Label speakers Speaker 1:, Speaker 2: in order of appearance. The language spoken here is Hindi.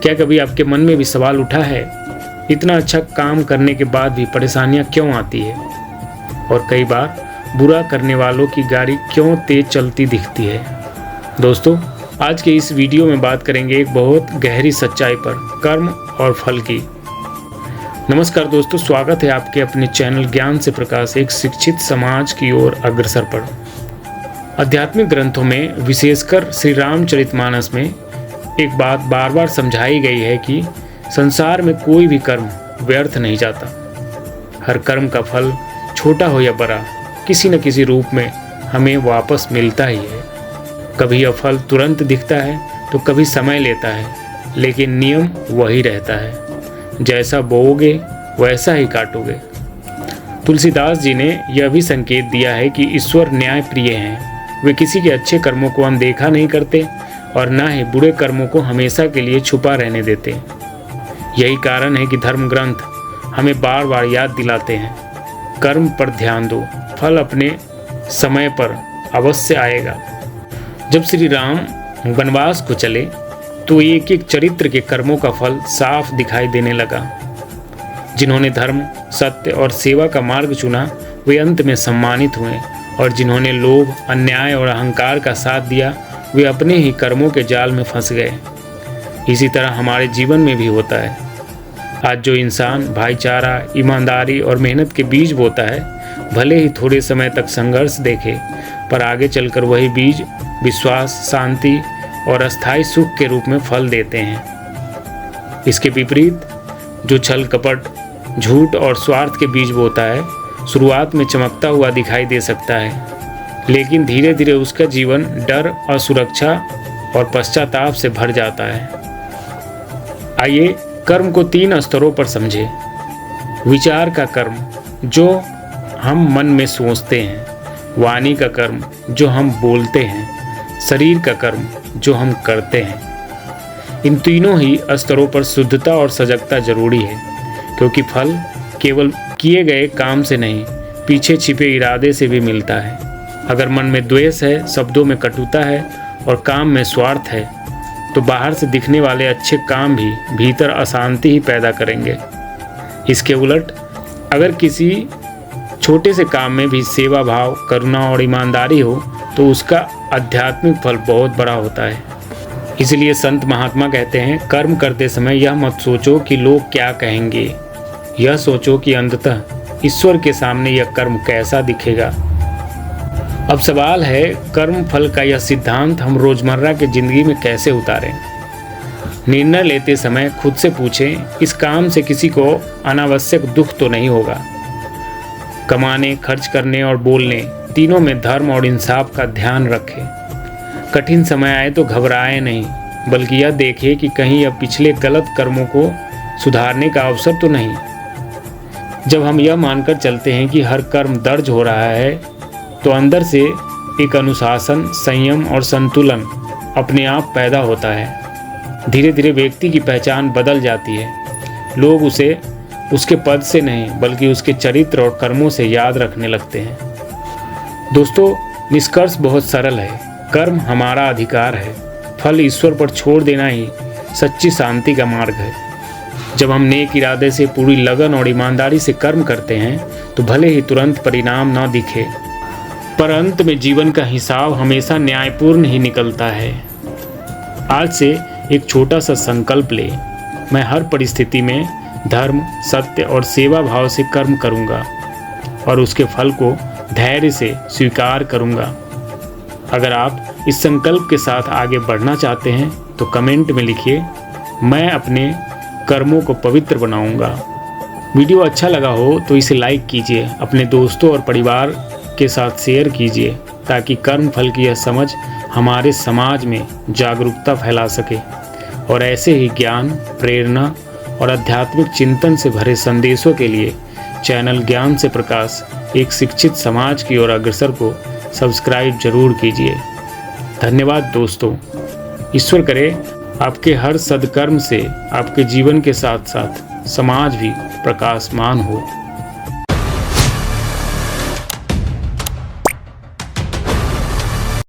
Speaker 1: क्या कभी आपके मन में भी सवाल उठा है, इतना अच्छा काम करने के बाद भी परेशानियां क्यों आती है? और कई बार बुरा करने वालों की गाड़ी क्यों तेज चलती दिखती है? दोस्तों, आज के इस वीडियो में बात करेंगे एक बहुत गहरी सच्चाई पर, कर्म और फल की। नमस्कार दोस्तों, स्वागत है आपके अपने चैनल ज्ञान से प्रकाश एक शिक्षित समाज की ओर अग्रसर पर। आध्यात्मिक ग्रंथों में, विशेषकर श्री रामचरितमानस में एक बात बार बार समझाई गई है कि संसार में कोई भी कर्म व्यर्थ नहीं जाता। हर कर्म का फल, छोटा हो या बड़ा, किसी न किसी रूप में हमें वापस मिलता ही है। कभी यह फल तुरंत दिखता है तो कभी समय लेता है, लेकिन नियम वही रहता है, जैसा बोओगे वैसा ही काटोगे। तुलसीदास जी ने यह भी संकेत दिया है कि ईश्वर न्याय प्रिय हैं। वे किसी के अच्छे कर्मों को अनदेखा नहीं करते और न ही बुरे कर्मों को हमेशा के लिए छुपा रहने देते। यही कारण है कि धर्म ग्रंथ हमें बार बार याद दिलाते हैं, कर्म पर ध्यान दो, फल अपने समय पर अवश्य आएगा। जब श्री राम वनवास को चले तो एक एक चरित्र के कर्मों का फल साफ दिखाई देने लगा। जिन्होंने धर्म, सत्य और सेवा का मार्ग चुना वे अंत में सम्मानित हुए, और जिन्होंने लोभ, अन्याय और अहंकार का साथ दिया वे अपने ही कर्मों के जाल में फंस गए। इसी तरह हमारे जीवन में भी होता है। आज जो इंसान भाईचारा, ईमानदारी और मेहनत के बीज बोता है, भले ही थोड़े समय तक संघर्ष देखे, पर आगे चलकर वही बीज विश्वास, शांति और अस्थायी सुख के रूप में फल देते हैं। इसके विपरीत जो छल, कपट, झूठ और स्वार्थ के बीज बोता है, शुरुआत में चमकता हुआ दिखाई दे सकता है, लेकिन धीरे धीरे उसका जीवन डर, असुरक्षा और पश्चाताप से भर जाता है। आइए कर्म को 3 स्तरों पर समझें। विचार का कर्म, जो हम मन में सोचते हैं। वाणी का कर्म, जो हम बोलते हैं। शरीर का कर्म, जो हम करते हैं। इन तीनों ही स्तरों पर शुद्धता और सजगता जरूरी है, क्योंकि फल केवल किए गए काम से नहीं, पीछे छिपे इरादे से भी मिलता है। अगर मन में द्वेष है, शब्दों में कटुता है और काम में स्वार्थ है, तो बाहर से दिखने वाले अच्छे काम भी भीतर अशांति ही पैदा करेंगे। इसके उलट अगर किसी छोटे से काम में भी सेवा भाव, करुणा और ईमानदारी हो तो उसका आध्यात्मिक फल बहुत बड़ा होता है। इसलिए संत महात्मा कहते हैं, कर्म करते समय यह मत सोचो कि लोग क्या कहेंगे, यह सोचो कि अंततः ईश्वर के सामने यह कर्म कैसा दिखेगा। अब सवाल है, कर्म फल का यह सिद्धांत हम रोजमर्रा की जिंदगी में कैसे उतारें? निर्णय लेते समय खुद से पूछें, इस काम से किसी को अनावश्यक दुख तो नहीं होगा? कमाने, खर्च करने और बोलने, तीनों में धर्म और इंसाफ का ध्यान रखें। कठिन समय आए तो घबराएं नहीं, बल्कि यह देखें कि कहीं अब पिछले गलत कर्मों को सुधारने का अवसर तो नहीं। जब हम यह मानकर चलते हैं कि हर कर्म दर्ज हो रहा है, तो अंदर से एक अनुशासन, संयम और संतुलन अपने आप पैदा होता है। धीरे धीरे व्यक्ति की पहचान बदल जाती है। लोग उसे उसके पद से नहीं, बल्कि उसके चरित्र और कर्मों से याद रखने लगते हैं। दोस्तों, निष्कर्ष बहुत सरल है, कर्म हमारा अधिकार है, फल ईश्वर पर छोड़ देना ही सच्ची शांति का मार्ग है। जब हम नेक इरादे से, पूरी लगन और ईमानदारी से कर्म करते हैं, तो भले ही तुरंत परिणाम न दिखे, पर अंत में जीवन का हिसाब हमेशा न्यायपूर्ण ही निकलता है। आज से एक छोटा सा संकल्प ले, मैं हर परिस्थिति में धर्म, सत्य और सेवा भाव से कर्म करूंगा और उसके फल को धैर्य से स्वीकार करूंगा। अगर आप इस संकल्प के साथ आगे बढ़ना चाहते हैं तो कमेंट में लिखिए, मैं अपने कर्मों को पवित्र बनाऊंगा। वीडियो अच्छा लगा हो तो इसे लाइक कीजिए, अपने दोस्तों और परिवार के साथ शेयर कीजिए, ताकि कर्म फल की यह समझ हमारे समाज में जागरूकता फैला सके और ऐसे ही ज्ञान, प्रेरणा और आध्यात्मिक चिंतन से भरे संदेशों के लिए चैनल ज्ञान से प्रकाश एक शिक्षित समाज की ओर अग्रसर को सब्सक्राइब जरूर कीजिए। धन्यवाद दोस्तों। ईश्वर करे आपके हर सद्कर्म से आपके जीवन के साथ साथ समाज भी प्रकाशमान हो।